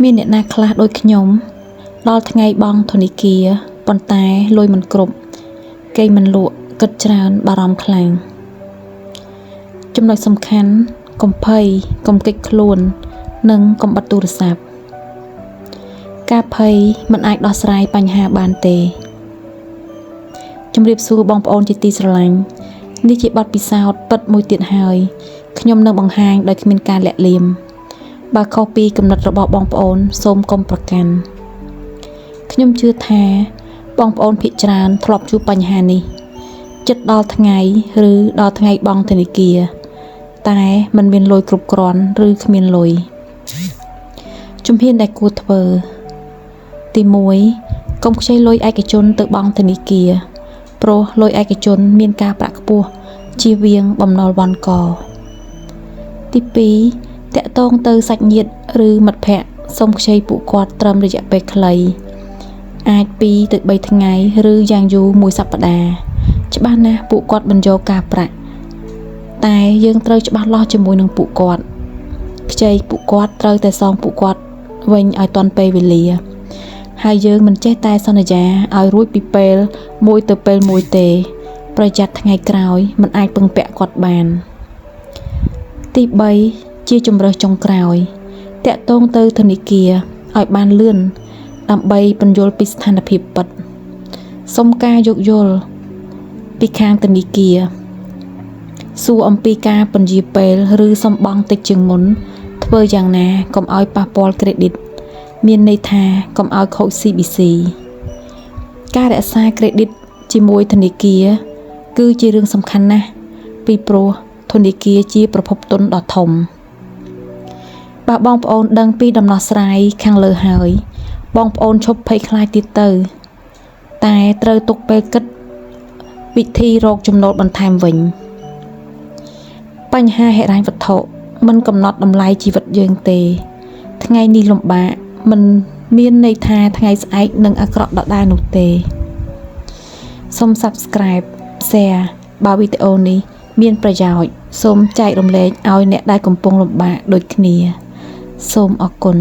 មានអ្នកណាខ្លះដូចខ្ញុំដល់ថ្ងៃបងធនិគារប៉ុន្តែលុយមិនគ្រប់គេមិនលក់គិតច្រើនបារម្ភខ្លាំងចំណុចសំខាន់កុំភ័យកុំកិច្ចខ្លួននិងកុំបិទទូរស័ព្ទការភ័យមិនអាចដោះស្រាយបញ្ហាបានទេជំរាបសួរបងប្អូនជាទីស្រឡាញ់នេះជាបទពិសោធន៍ពិតមួយទៀតហើយខ្ញុំនឹងបង្ហាញដោយគ្មានការលាក់លៀមបើខុសពីគំនិតរបស់បងប្អូនសូមកុំប្រកាន់ខ្ញុំជឿថាបងប្អូនភាគច្រើនធ្លាប់ជួបបញ្ហានេះចិត្តដល់ថ្ងៃឬដល់ថ្ងៃបង់ធនាគារតែมันមានលុយគ្រប់គ្រាន់ឬគ្មានលុយជំហានដែលគួរធ្វើទី1កុំខ្ចីលុយឯកជនទៅបង់ធនាគារព្រោះលុយឯកជនមានការប្រាក់ខ្ពស់ជៀសវាងបំណុលវ៉ាន់កទី2តាក់ទងទៅសាច់ញាតិឬមិត្តភ័ក្តិសូមខ្ចីពួកគាត់ត្រឹមរយៈពេលខ្លីអាច2ទៅ3ថ្ងៃឬយ៉ាងយូរ1សប្តាហ៍ច្បាស់ណាស់ពួកគាត់បញ្យកការប្រាក់តែយើងត្រូវច្បាស់លាស់ជាមួយនឹងពួកគាត់ខ្ចីពួកគាត់ត្រូវតែសងពួកគាត់វិញឲ្យទាន់ពេលវេលាហើយយើងមិនចេះតែសន្យាឲ្យរួចពីពេលមួយទៅពេលមួយទេប្រយ័ត្នថ្ងៃក្រោយមិនអាចពឹងពាក់គាត់បានទី3ជាជំរើសចុងក្រោយតាក់ទងទៅធនាគារឲ្យបានលឿនដើម្បីពន្យល់ពីស្ថានភាពពិតសុំការយោគយល់ពីខាងធនាគារសួរអំពីការពន្យាពេលឬសំបង់តិចជាងមុនធ្វើយ៉ាងណាកុំឲ្យប៉ះពាល់ក្រេឌីតមានន័យថាកុំឲ្យខូច CBC ការរក្សាក្រេឌីតជាមួយធនាគារគឺជារឿងសំខាន់ណាស់ពីព្រោះធនាគារជាប្រភពទុនដ៏ធំបើបងប្អូនដឹងពីដំណោះស្រាយខាងលើហើយបងប្អូនឈប់ភ័យខ្លាចទៀតទៅតែត្រូវទុកពេលគិតវិធីរកចំណូលបន្ថែមវិញបញ្ហាហិរញ្ញវត្ថុមិនកំណត់តម្លៃជីវិតយើងទេថ្ងៃនេះលំបាកមិនមានន័យថាថ្ងៃស្អែកនឹងអាក្រក់ដដែលនោះទេសូម Subscribe Share បើវីដេអូនេះមានប្រយោជន៍សូមចែករំលែកឲ្យអ្នកដែលកំពុងលំបាកដូចគ្នាសូមអរគុណ